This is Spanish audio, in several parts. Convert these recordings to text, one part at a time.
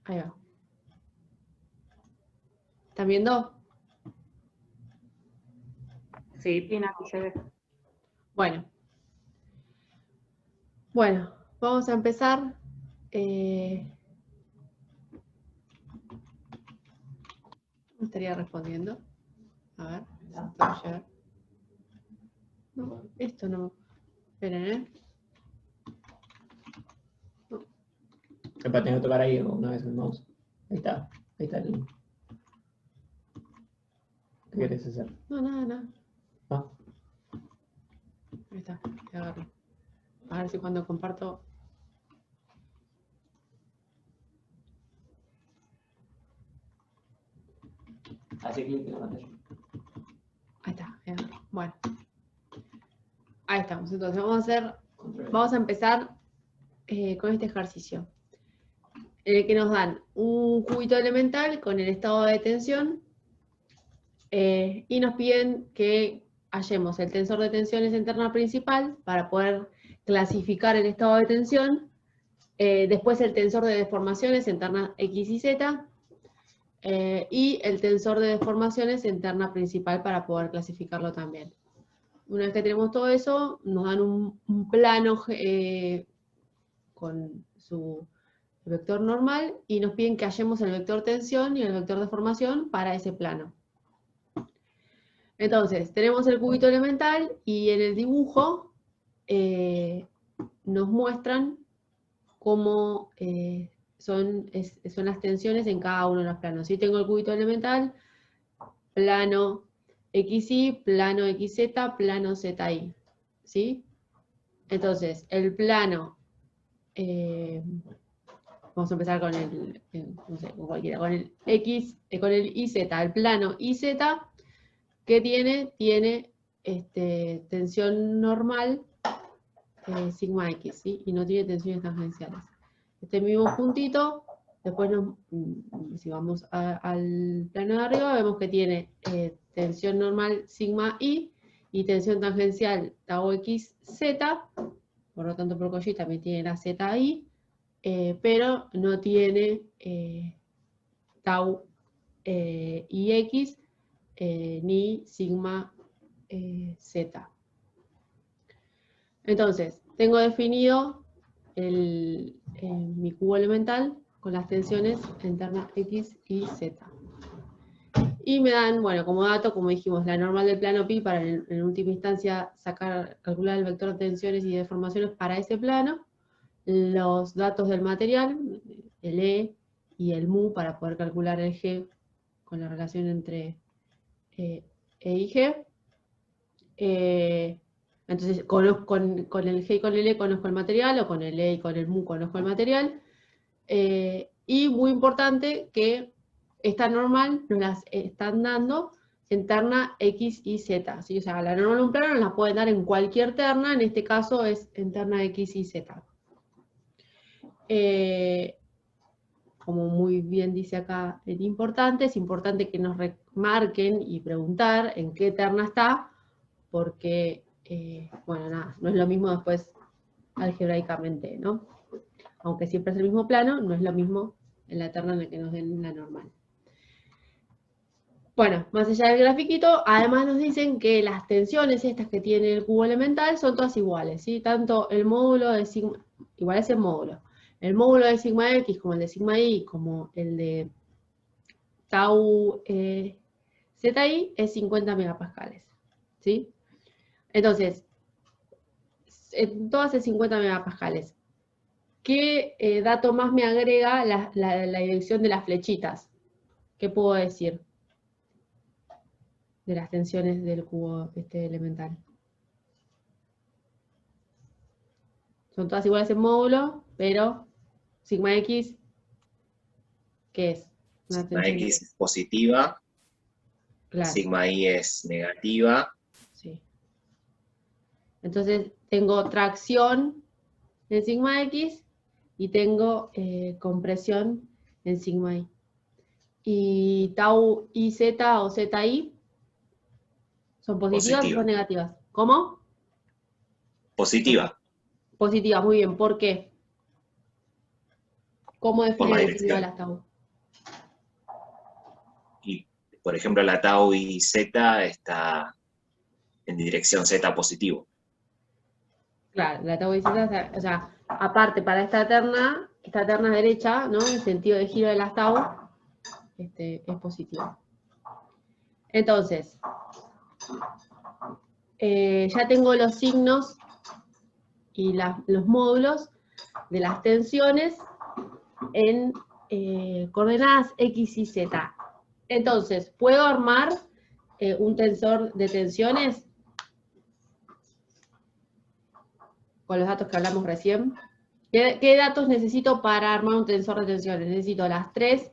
Ahí va. ¿Están viendo? Sí, Pina, aquí se ve. Bueno. Bueno, vamos a empezar. Me estaría respondiendo. A ver, si puedo llegar. No, esto no. Esperen, ¿eh? Epa, tengo que tocar ahí una vez el mouse. Ahí está el... ¿Qué querés hacer? No, nada. Ah, Ahí está, te agarro. A ver si cuando comparto. hace clic en la pantalla. Ahí está, ahí agarro. Bueno. Ahí estamos. Entonces vamos a empezar con este ejercicio. En el que nos dan un cubito elemental con el estado de tensión y nos piden que hallemos el tensor de tensiones en terna principal para poder clasificar el estado de tensión, después el tensor de deformaciones en terna X y Z, y el tensor de deformaciones en terna principal para poder clasificarlo también. Una vez que tenemos todo eso, nos dan un plano con su vector normal y nos piden que hallemos el vector tensión y el vector deformación para ese plano. Entonces, tenemos el cubito elemental y en el dibujo nos muestran cómo son las tensiones en cada uno de los planos. Si tengo el cubito elemental, plano XY, plano XZ, plano ZY. ¿Sí? Entonces, el plano, vamos a empezar con el, no sé, con cualquiera, con el X, con el IZ, el plano IZ, ¿qué tiene? Tiene tensión normal sigma X, ¿sí? Y no tiene tensiones tangenciales. Este mismo puntito, después si vamos al plano de arriba, vemos que tiene tensión normal sigma Y y tensión tangencial tau X Z, por lo tanto por Cauchy también tiene la ZI, pero no tiene tau IX ni sigma Z. Entonces, tengo definido mi cubo elemental con las tensiones en terna X y Z. Y me dan, bueno, como dato, como dijimos, la normal del plano pi para en última instancia calcular el vector de tensiones y deformaciones para ese plano, los datos del material, el E y el mu para poder calcular el G con la relación entre E y G. Entonces, con el G y con el E conozco el material, o con el E y con el mu conozco el material. Y muy importante que esta normal nos las están dando en terna X y Z. ¿Sí? O sea, la normal de un plano nos la pueden dar en cualquier terna, en este caso es en terna X y Z. Como muy bien dice acá el importante, es importante que nos remarquen y preguntar en qué terna está, porque, bueno, nada, no es lo mismo después algebraicamente, ¿no? Aunque siempre es el mismo plano, no es lo mismo en la terna en la que nos den la normal. Bueno, más allá del grafiquito, además nos dicen que las tensiones estas que tiene el cubo elemental son todas iguales, ¿sí? Tanto el módulo de sigma, igual es el módulo. El módulo de sigma X como el de sigma Y, como el de tau ZI, es 50 megapascales, ¿sí? Entonces, todas es 50 megapascales. ¿Qué dato más me agrega la dirección de las flechitas? ¿Qué puedo decir de las tensiones del cubo elemental? Son todas iguales en módulo, pero sigma X, ¿qué es? Una Sigma tensión X es positiva, claro. sigma Y es negativa. Sí. Entonces tengo tracción en sigma X y tengo compresión en sigma Y. Y tau IZ o ZI son positivas o son negativas. ¿Cómo? Positiva. Positivas, muy bien. ¿Por qué? ¿Cómo define la el signo dirección. de las tau? Y, por ejemplo, la tau y z está en dirección z positivo. Claro, la tau y z, o sea, aparte para esta terna derecha, ¿no? El sentido de giro de las tau es positivo. Entonces, ya tengo los signos y los módulos de las tensiones en coordenadas X y Z. Entonces, ¿puedo armar un tensor de tensiones con los datos que hablamos recién? ¿Qué datos necesito para armar un tensor de tensiones? Necesito las 3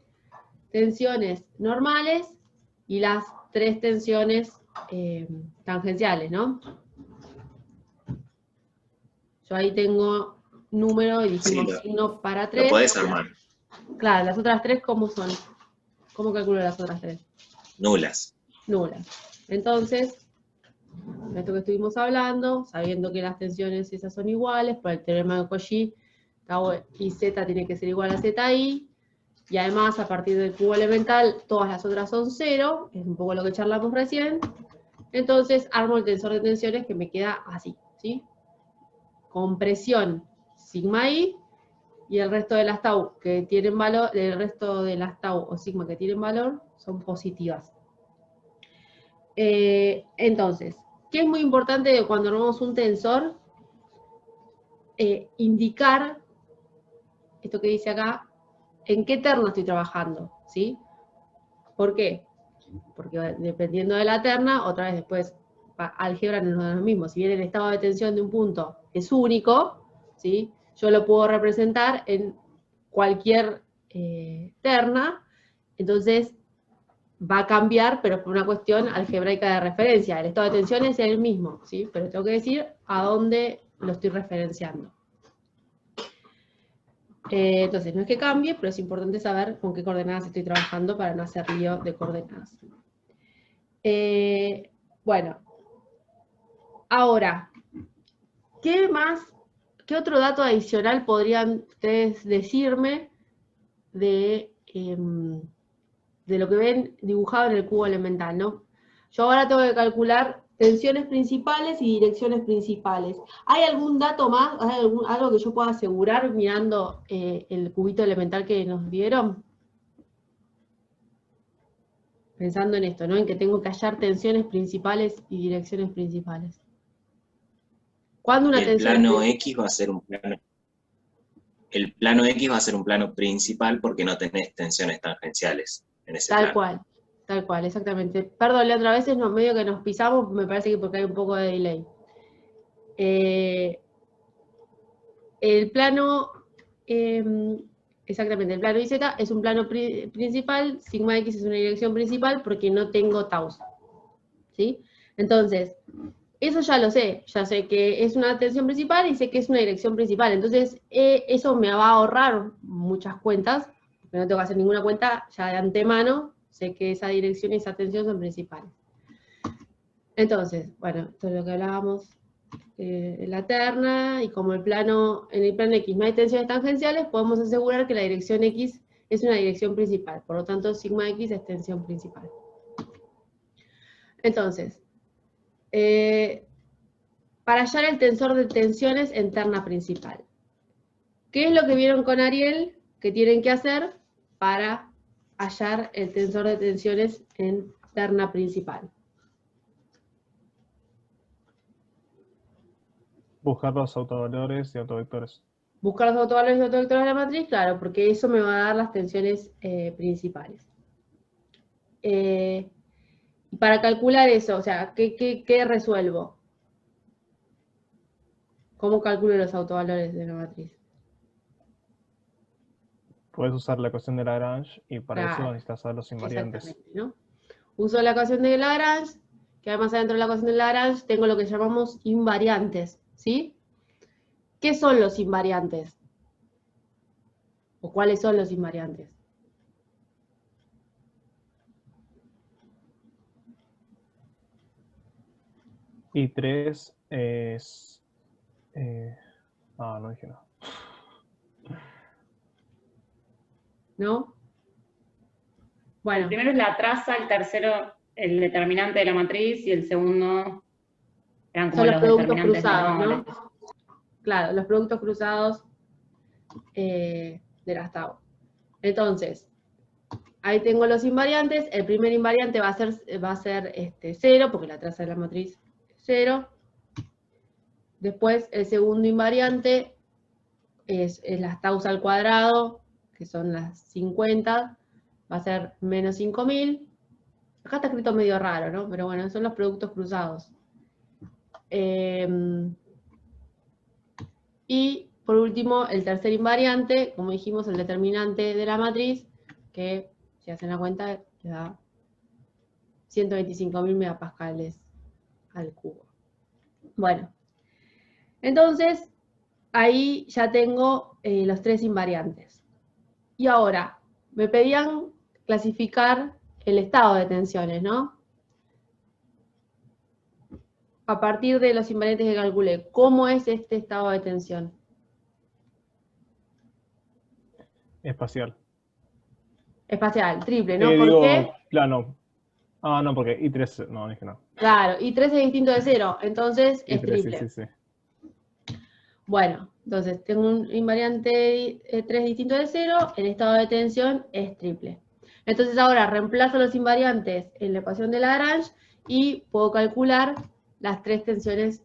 tensiones normales y las 3 tensiones tangenciales, ¿no? Yo ahí tengo número y dijimos Sí, signo para lo 3. podés armar. Claro, las otras 3, ¿cómo son? ¿Cómo calculo las otras 3? Nulas. Nulas. Entonces, esto que estuvimos hablando, sabiendo que las tensiones esas son iguales, por el teorema de Cauchy, tau y z tiene que ser igual a zi, y además a partir del cubo elemental todas las otras son 0, es un poco lo que charlamos recién. Entonces armo el tensor de tensiones que me queda así, ¿sí? Con presión sigma i, y el resto de las tau que tienen valor, el resto de las tau o sigma que tienen valor son positivas. Entonces, ¿qué es muy importante cuando armamos un tensor? Indicar, esto que dice acá, en qué terna estoy trabajando, ¿sí? ¿Por qué? Porque dependiendo de la terna, otra vez después, álgebra no es lo mismo. Si bien el estado de tensión de un punto es único, ¿sí? Yo lo puedo representar en cualquier terna, entonces va a cambiar, pero por una cuestión algebraica de referencia. El estado de tensión es el mismo, ¿sí? Pero tengo que decir a dónde lo estoy referenciando. Entonces, no es que cambie, pero es importante saber con qué coordenadas estoy trabajando para no hacer lío de coordenadas. Bueno, ahora, ¿qué otro dato adicional podrían ustedes decirme de lo que ven dibujado en el cubo elemental, ¿no? Yo ahora tengo que calcular tensiones principales y direcciones principales. ¿Hay algún dato más, algo que yo pueda asegurar mirando el cubito elemental que nos dieron? Pensando en esto, ¿no? En que tengo que hallar tensiones principales y direcciones principales. ¿Cuándo una Y el tensión plano X va a ser un plano. El plano X va a ser un plano principal porque no tenés tensiones tangenciales en ese Tal plano. cual, exactamente. Perdón, Leandro, a veces medio que nos pisamos, me parece que porque hay un poco de delay. El plano, exactamente, el plano YZ es un plano principal, sigma X es una dirección principal porque no tengo taus, ¿sí? Entonces, eso ya lo sé, ya sé que es una tensión principal y sé que es una dirección principal, entonces eso me va a ahorrar muchas cuentas, porque no tengo que hacer ninguna cuenta ya de antemano, sé que esa dirección y esa tensión son principales. Entonces, bueno, esto es lo que hablábamos, la terna, y como en el plano X no hay tensiones tangenciales, podemos asegurar que la dirección X es una dirección principal, por lo tanto sigma X es tensión principal. Entonces, para hallar el tensor de tensiones en terna principal. ¿Qué es lo que vieron con Ariel que tienen que hacer para hallar el tensor de tensiones en terna principal? Buscar los autovalores y autovectores. Buscar los autovalores y autovectores de la matriz, claro, porque eso me va a dar las tensiones principales. Y para calcular eso, o sea, ¿qué resuelvo? ¿Cómo calculo los autovalores de la matriz? Puedes usar la ecuación de Lagrange y para eso Claro, necesitas saber los invariantes. exactamente, ¿no? Uso la ecuación de Lagrange, que además adentro de la ecuación de Lagrange tengo lo que llamamos invariantes, ¿sí? ¿Qué son los invariantes? ¿O cuáles son los invariantes? Y 3 es... no dije nada. ¿no? El Bueno, primero es la traza, el tercero el determinante de la matriz y el segundo eran como son los los productos determinantes cruzados, menores. ¿no? Claro, los productos cruzados de las tablas. Entonces, ahí tengo los invariantes. El primer invariante va a ser 0, porque la traza de la matriz es 0. Después, el segundo invariante es las taus al cuadrado, que son las 50, va a ser menos 5000. Acá está escrito medio raro, ¿no? Pero bueno, son los productos cruzados. Y por último, el tercer invariante, como dijimos, el determinante de la matriz, que si hacen la cuenta, le da 125.000 megapascales al cubo. Bueno, entonces, ahí ya tengo los tres invariantes. Y ahora, me pedían clasificar el estado de tensiones, ¿no? A partir de los invariantes que calculé, ¿cómo es este estado de tensión? Espacial. Espacial, triple, ¿no? ¿Por Digo, qué? plano. Ah, no, porque I3, no, dije no. Claro, y 3 es distinto de 0, entonces es I3, triple. sí, sí, sí. Bueno, entonces tengo un invariante 3 distinto de 0, el estado de tensión es triple. Entonces ahora reemplazo los invariantes en la ecuación de Lagrange y puedo calcular las tres tensiones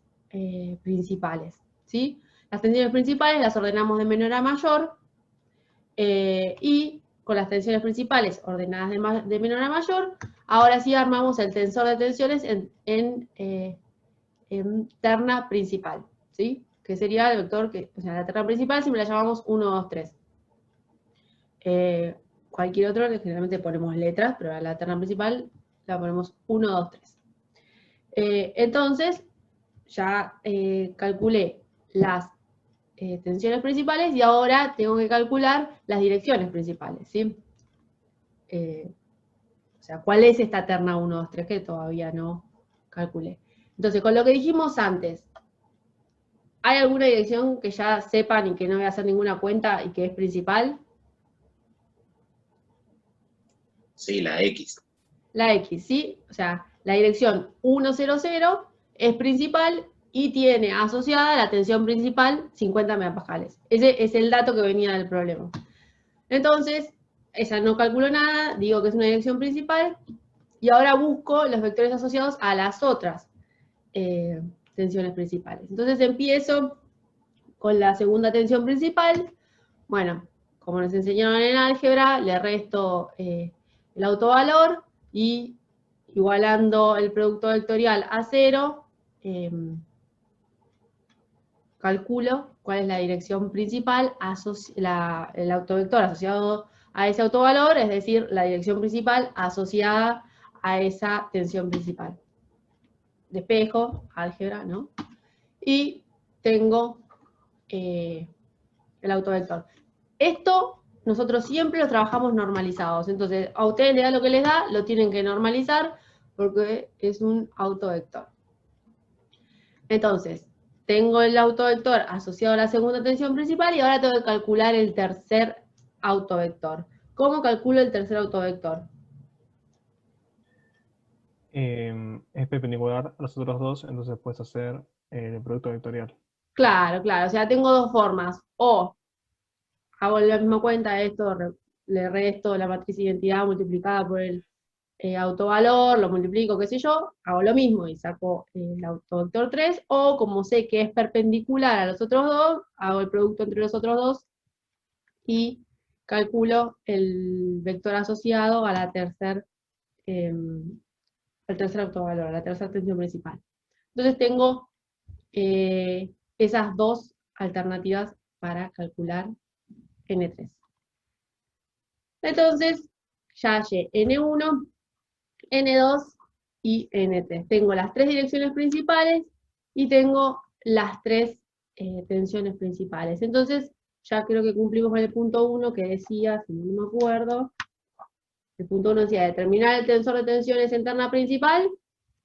principales, ¿sí? Las tensiones principales las ordenamos de menor a mayor y con las tensiones principales ordenadas de menor a mayor, ahora sí armamos el tensor de tensiones en terna principal, ¿sí? Que sería el vector, o sea, la terna principal siempre la llamamos 1, 2, 3. Cualquier otro, generalmente ponemos letras, pero a la terna principal la ponemos 1, 2, 3. Entonces, ya calculé las tensiones principales y ahora tengo que calcular las direcciones principales, ¿sí? O sea, ¿cuál es esta terna 1, 2, 3 que todavía no calculé? Entonces, con lo que dijimos antes, ¿hay alguna dirección que ya sepan y que no voy a hacer ninguna cuenta y que es principal? Sí, la X. La X, ¿sí? O sea, la dirección 1, 0, 0 es principal y tiene asociada la tensión principal 50 megapascales. Ese es el dato que venía del problema. Entonces, esa no calculo nada, digo que es una dirección principal, y ahora busco los vectores asociados a las otras tensiones principales. Entonces empiezo con la segunda tensión principal. Bueno, como nos enseñaron en álgebra, le resto el autovalor y igualando el producto vectorial a 0, calculo cuál es la dirección principal, el autovector asociado a ese autovalor, es decir, la dirección principal asociada a esa tensión principal. Despejo, álgebra, ¿no? Y tengo el autovector. Esto nosotros siempre lo trabajamos normalizados, entonces a ustedes les da lo que les da, lo tienen que normalizar porque es un autovector. Entonces, tengo el autovector asociado a la segunda tensión principal y ahora tengo que calcular el tercer autovector. ¿Cómo calculo el tercer autovector? Es perpendicular a los otros dos, entonces puedes hacer el producto vectorial. Claro, claro, o sea, tengo dos formas. O hago la misma cuenta de esto, le resto la matriz de identidad multiplicada por el autovalor, lo multiplico, qué sé yo, hago lo mismo y saco el autovector 3, o como sé que es perpendicular a los otros dos, hago el producto entre los otros dos y calculo el vector asociado a la al tercer autovalor, a la tercera tensión principal. Entonces tengo esas dos alternativas para calcular N3. Entonces, ya hallé N1, N2 y N3. Tengo las tres direcciones principales y tengo las tres tensiones principales. Entonces, ya creo que cumplimos con el punto 1 que decía, si no me acuerdo, el punto 1 decía determinar el tensor de tensiones en terna principal,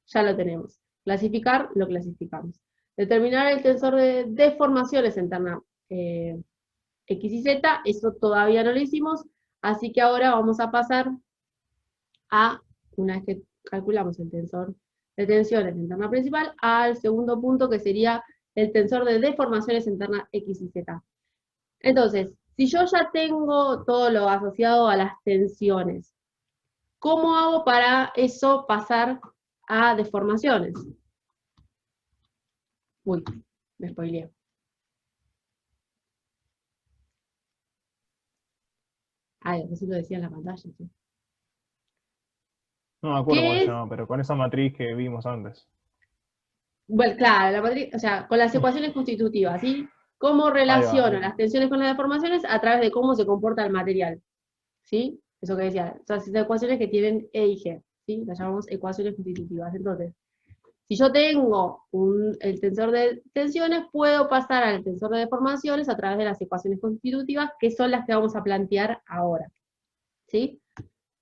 ya lo tenemos. Clasificar, lo clasificamos. Determinar el tensor de deformaciones en terna X y Z, eso todavía no lo hicimos, Así que ahora vamos a pasar a, una vez que calculamos el tensor de tensiones interna principal, al segundo punto que sería el tensor de deformaciones internas X y Z. Entonces, si yo ya tengo todo lo asociado a las tensiones, ¿cómo hago para eso pasar a deformaciones? Uy, me spoileé. Ay, eso lo decía en la pantalla. ¿Sí? No me acuerdo cómo ¿Qué se es? llama, pero con esa matriz que vimos antes. Bueno, claro, la matriz, o sea, con las ecuaciones constitutivas, ¿sí? ¿Cómo Ahí va, relaciono ahí. las tensiones con las deformaciones? A través de cómo se comporta el material, ¿sí? Eso que decía, o sea, esas ecuaciones que tienen E y G, ¿sí? Las llamamos ecuaciones constitutivas. Entonces, si yo tengo el tensor de tensiones, puedo pasar al tensor de deformaciones a través de las ecuaciones constitutivas, que son las que vamos a plantear ahora, ¿sí?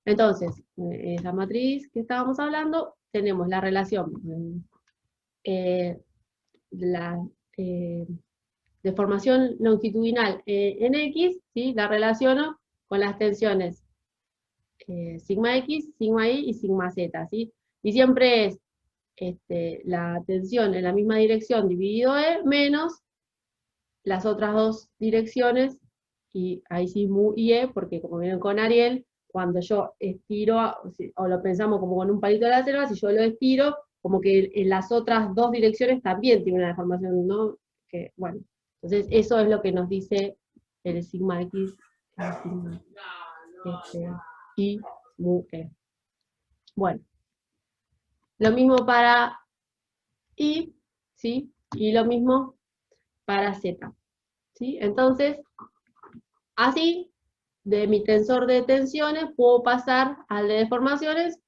Entonces, esa matriz que estábamos hablando, tenemos la relación, la deformación longitudinal en X, ¿sí? La relaciono con las tensiones sigma X, sigma Y y sigma Z, ¿sí? Y siempre es la tensión en la misma dirección dividido E menos las otras dos direcciones, y ahí sí mu y E, porque como vieron con Ariel, cuando yo estiro, o lo pensamos como con un palito de la selva, si yo lo estiro, como que en las otras dos direcciones también tiene una deformación, ¿no? Que, bueno, entonces eso es lo que nos dice el sigma X, el sigma y mu E. Bueno, lo mismo para Y, ¿sí? Y lo mismo para Z, ¿sí? Entonces, así, de mi tensor de tensiones puedo pasar al de deformaciones,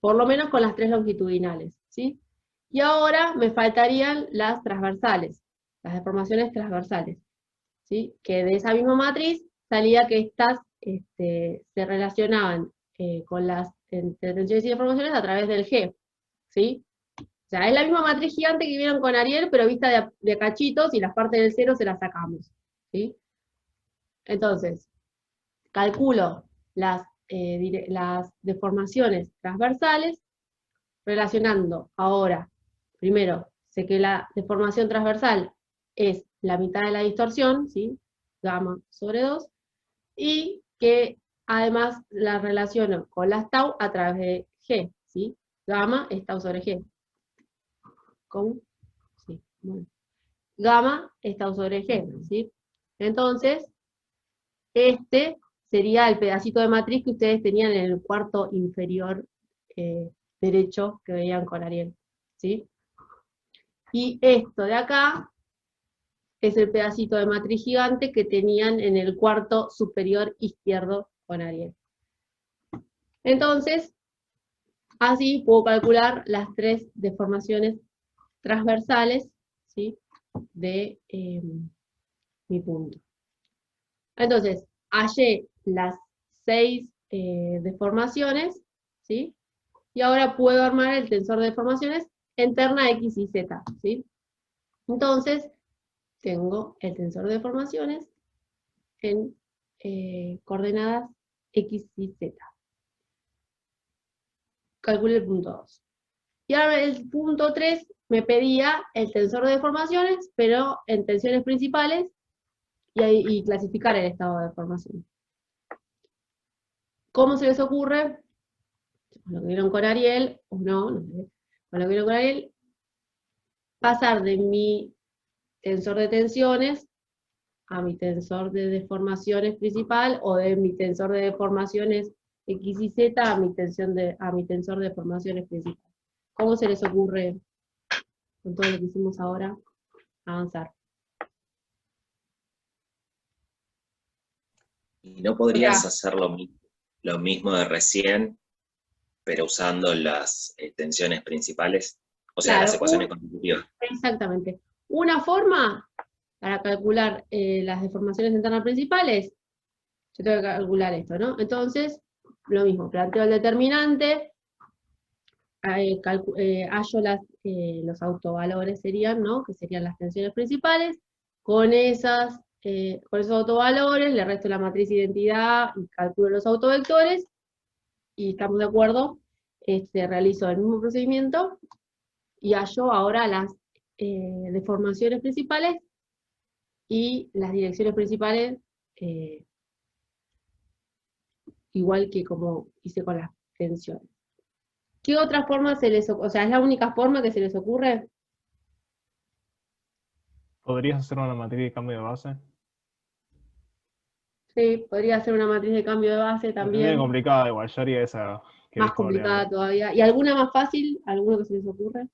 por lo menos con las tres longitudinales, ¿sí? Y ahora me faltarían las transversales, las deformaciones transversales, ¿sí? Que de esa misma matriz salía que estas se relacionaban con las entre tensiones y deformaciones a través del G, ¿sí? O sea, es la misma matriz gigante que vieron con Ariel, pero vista de cachitos, y las partes del cero se las sacamos, ¿sí? Entonces, calculo las deformaciones transversales, relacionando ahora, primero, sé que la deformación transversal es la mitad de la distorsión, ¿sí? Gamma sobre 2, y que además la relaciono con las tau a través de G, ¿sí? Gamma es tau sobre G. ¿Cómo? Sí, bueno. Gamma es tau sobre G, ¿sí? Entonces, este sería el pedacito de matriz que ustedes tenían en el cuarto inferior derecho que veían con Ariel, ¿sí? Y esto de acá es el pedacito de matriz gigante que tenían en el cuarto superior izquierdo con Ariel. Entonces, así puedo calcular las tres deformaciones transversales, ¿sí? De mi punto. Entonces, hallé las 6 deformaciones, ¿sí? Y ahora puedo armar el tensor de deformaciones en terna X y Z, ¿sí? Entonces, tengo el tensor de deformaciones en coordenadas X y Z. Calculé el punto 2. Y ahora el punto 3 me pedía el tensor de deformaciones, pero en tensiones principales, y clasificar el estado de deformación. ¿Cómo se les ocurre? Con lo que vieron con Ariel, o no, no sé, con lo que vieron con Ariel, pasar de mi tensor de tensiones a mi tensor de deformaciones principal, o de mi tensor de deformaciones X y Z a mi tensor de deformaciones principal. ¿Cómo se les ocurre, con todo lo que hicimos ahora, avanzar? ¿Y no podrías hacer lo mismo de recién, pero usando las tensiones principales? O sea, Claro, las ecuaciones constitutivas. exactamente. Una forma para calcular las deformaciones internas principales, yo tengo que calcular esto, ¿no? Entonces, lo mismo, planteo el determinante, hallo los autovalores serían, ¿no? Que serían las tensiones principales, con esas con esos autovalores, le resto la matriz de identidad y calculo los autovectores, y estamos de acuerdo, realizo el mismo procedimiento, y hallo ahora las deformaciones principales y las direcciones principales, igual que como hice con las tensiones. ¿Qué otra forma se les ocurre? O sea, ¿es la única forma que se les ocurre? ¿Podrías hacer una matriz de cambio de base? Sí, podría ser una matriz de cambio de base Es medio también, complicada igual, yo haría esa que más dijo Oriana. complicada todavía. ¿Y alguna más fácil? ¿Alguno que se les ocurre?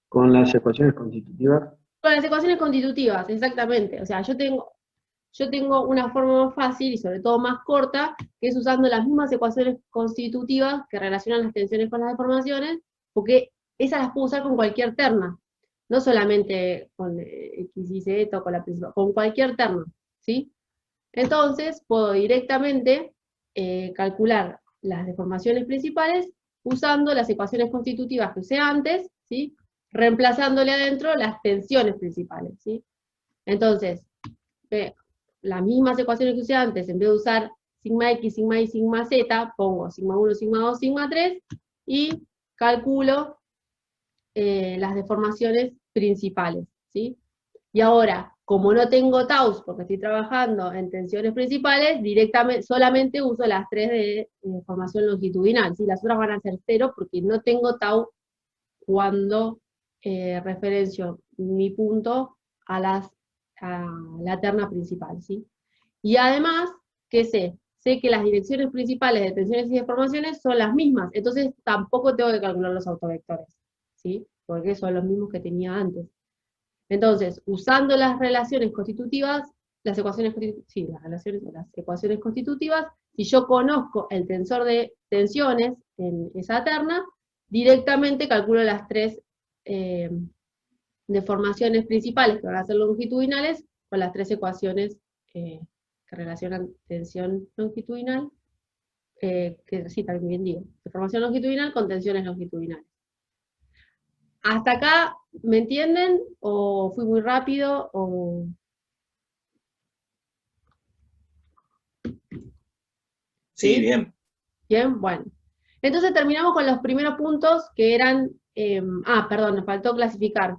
Con las ecuaciones constitutivas, Con las ecuaciones constitutivas, exactamente. O sea, yo tengo una forma más fácil y sobre todo más corta, que es usando las mismas ecuaciones constitutivas que relacionan las tensiones con las deformaciones, porque esas las puedo usar con cualquier terna, no solamente con X y Z o con la principal, con cualquier terna, ¿sí? Entonces, puedo directamente calcular las deformaciones principales usando las ecuaciones constitutivas que usé antes, ¿sí? Reemplazándole adentro las tensiones principales, ¿sí? Entonces, las mismas ecuaciones que usé antes, en vez de usar sigma X, sigma Y, sigma Z, pongo sigma 1, sigma 2, sigma 3, y calculo las deformaciones principales, ¿sí? Y ahora, como no tengo taus, porque estoy trabajando en tensiones principales, directamente, solamente uso las 3 de formación longitudinal, ¿sí? Las otras van a ser 0 porque no tengo tau cuando referencio mi punto a la terna principal, ¿sí? Y además, ¿qué sé? Sé que las direcciones principales de tensiones y deformaciones son las mismas, entonces tampoco tengo que calcular los autovectores, ¿sí? Porque son los mismos que tenía antes. Entonces, usando las relaciones constitutivas, las ecuaciones constitutivas, si yo conozco el tensor de tensiones en esa terna, directamente calculo las 3 deformaciones principales que van a ser longitudinales con las 3 ecuaciones que relacionan tensión longitudinal, que sí, también bien digo, deformación longitudinal con tensiones longitudinales. ¿Hasta acá me entienden? ¿O fui muy rápido? ¿O... Sí, bien. Bien, bueno. Entonces terminamos con los primeros puntos que eran, perdón, nos faltó clasificar.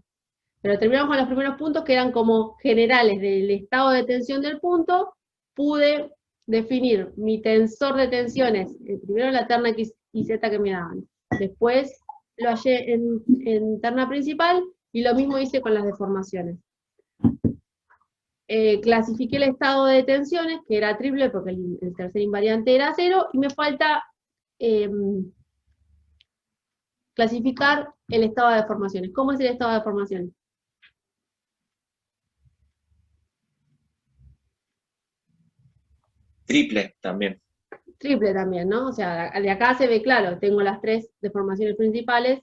Pero terminamos con los primeros puntos que eran como generales del estado de tensión del punto. Pude definir mi tensor de tensiones, primero la terna X y Z que me daban. Después lo hallé en terna principal y lo mismo hice con las deformaciones. Clasifiqué el estado de tensiones, que era triple porque el tercer invariante era 0, y me falta clasificar el estado de deformaciones. ¿Cómo es el estado de deformaciones? Triple también. Triple también, ¿no? O sea, de acá se ve claro, tengo las 3 deformaciones principales,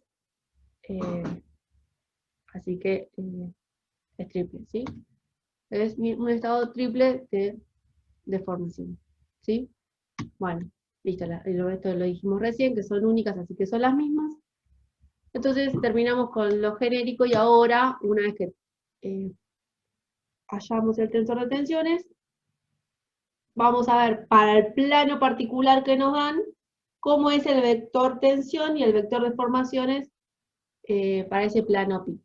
así que es triple, ¿sí? Es un estado triple de deformación, ¿sí? Bueno, listo, esto lo dijimos recién, que son únicas, así que son las mismas. Entonces terminamos con lo genérico y ahora, una vez que hallamos el tensor de tensiones, vamos a ver para el plano particular que nos dan, cómo es el vector tensión y el vector deformaciones para ese plano pi.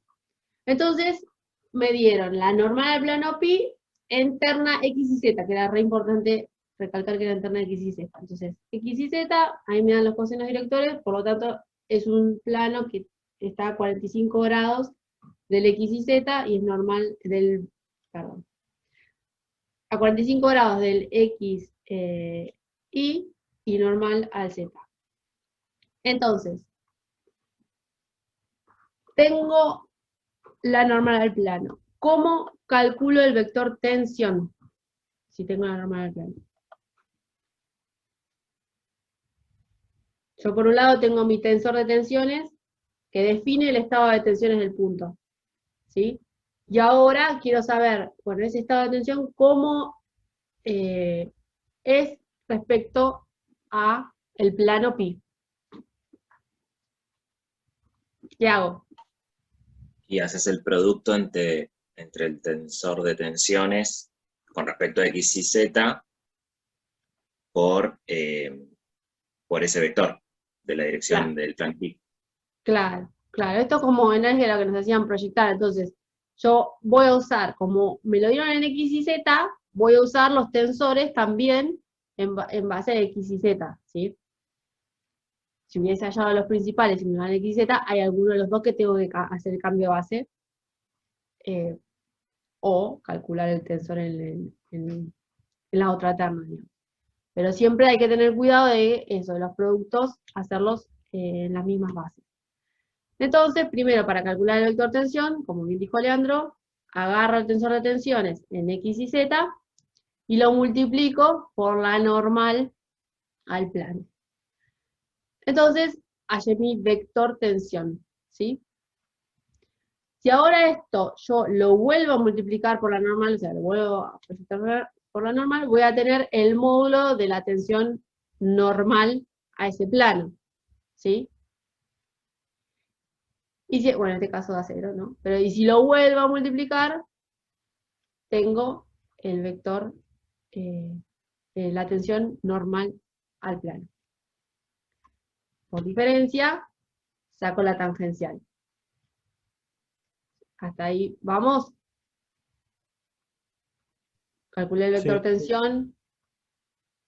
Entonces, me dieron la normal del plano pi en terna X y Z, que era re importante recalcar que era en terna X y Z. Entonces, X y Z, ahí me dan los cosenos directores, por lo tanto, es un plano que está a 45 grados del X y Z y es normal del, perdón, a 45 grados del X y normal al Z. Entonces, tengo la normal al plano. ¿Cómo calculo el vector tensión? Si tengo la normal al plano. Yo por un lado tengo mi tensor de tensiones que define el estado de tensiones del punto, ¿sí? Y ahora quiero saber, bueno, ese estado de tensión, cómo es respecto a el plano pi. ¿Qué hago? Y haces el producto entre el tensor de tensiones con respecto a X y Z por ese vector de la dirección Claro. del plan Pi. Claro, claro. Esto es como en álgebra que nos hacían proyectar. Entonces, yo voy a usar, como me lo dieron en X y Z, voy a usar los tensores también en base a X y Z, ¿sí? Si hubiese hallado los principales y me dan X y Z, hay alguno de los dos que tengo que hacer el cambio de base, o calcular el tensor en la otra terna, digamos. Pero siempre hay que tener cuidado de eso, de los productos, hacerlos en las mismas bases. Entonces, primero, para calcular el vector tensión, como bien dijo Leandro, agarro el tensor de tensiones en X y Z, y lo multiplico por la normal al plano. Entonces, hallé mi vector tensión, ¿sí? Si ahora esto yo lo vuelvo a multiplicar por la normal, o sea, lo vuelvo a proyectar por la normal, voy a tener el módulo de la tensión normal a ese plano, ¿sí? Y si, bueno, en este caso da 0, ¿no? Pero y si lo vuelvo a multiplicar, tengo el vector, la tensión normal al plano. Por diferencia, saco la tangencial. Hasta ahí vamos. Calculé el vector Sí. tensión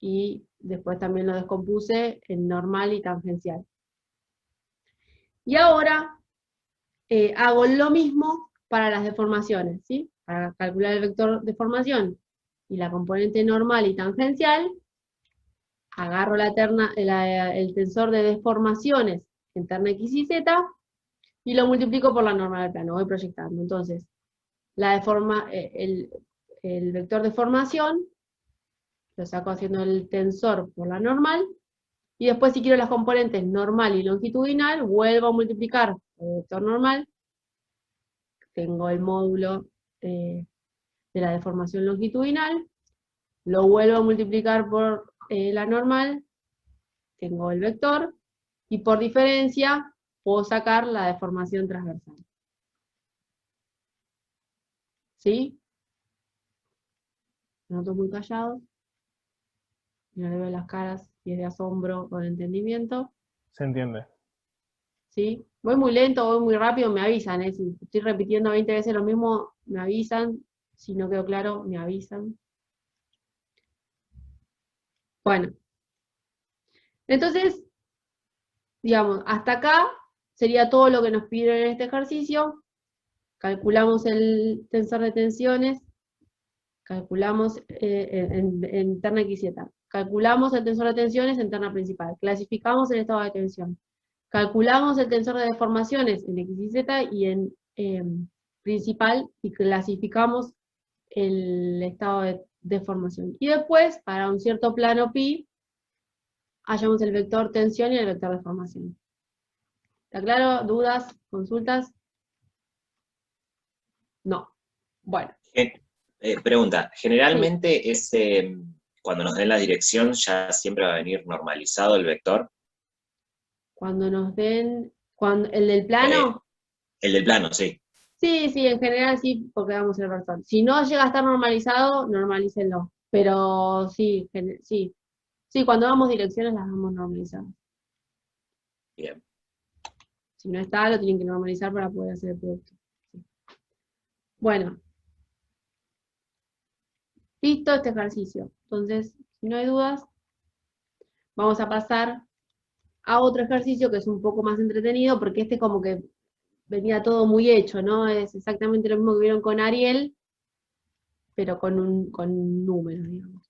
y después también lo descompuse en normal y tangencial. Y ahora hago lo mismo para las deformaciones, ¿sí? Para calcular el vector deformación y la componente normal y tangencial, agarro el tensor de deformaciones en terna X y Z y lo multiplico por la normal del plano, voy proyectando. Entonces, el vector de formación lo saco haciendo el tensor por la normal, y después si quiero las componentes normal y longitudinal, vuelvo a multiplicar el vector normal, tengo el módulo de la deformación longitudinal, lo vuelvo a multiplicar por la normal, tengo el vector, y por diferencia puedo sacar la deformación transversal. ¿Sí? Me noto muy callados. No le veo las caras, si es de asombro o de entendimiento. Se entiende. ¿Sí? Voy muy lento, voy muy rápido, me avisan, ¿eh? Si estoy repitiendo 20 veces lo mismo, me avisan. Si no quedó claro, me avisan. Bueno. Entonces, digamos, hasta acá sería todo lo que nos pidieron en este ejercicio. Calculamos el tensor de tensiones, calculamos en terna X y Z. Calculamos el tensor de tensiones en terna principal. Clasificamos el estado de tensión. Calculamos el tensor de deformaciones en X y Z y en principal, y clasificamos el estado de deformación. Y después, para un cierto plano pi, hallamos el vector tensión y el vector deformación. ¿Está claro? ¿Dudas? ¿Consultas? No. Bueno. Pregunta, generalmente cuando nos den la dirección ya siempre va a venir normalizado el vector. Cuando nos den, ¿el del plano? El del plano, sí. Sí, sí, en general sí, porque damos el vector. Si no llega a estar normalizado, normalícenlo. Pero sí, sí. Sí, cuando damos direcciones las damos normalizadas. Bien. Si no está, lo tienen que normalizar para poder hacer el producto. Sí. Bueno. Listo este ejercicio. Entonces, si no hay dudas, vamos a pasar a otro ejercicio que es un poco más entretenido, porque este como que venía todo muy hecho, ¿no? Es exactamente lo mismo que vieron con Ariel, pero con números, digamos.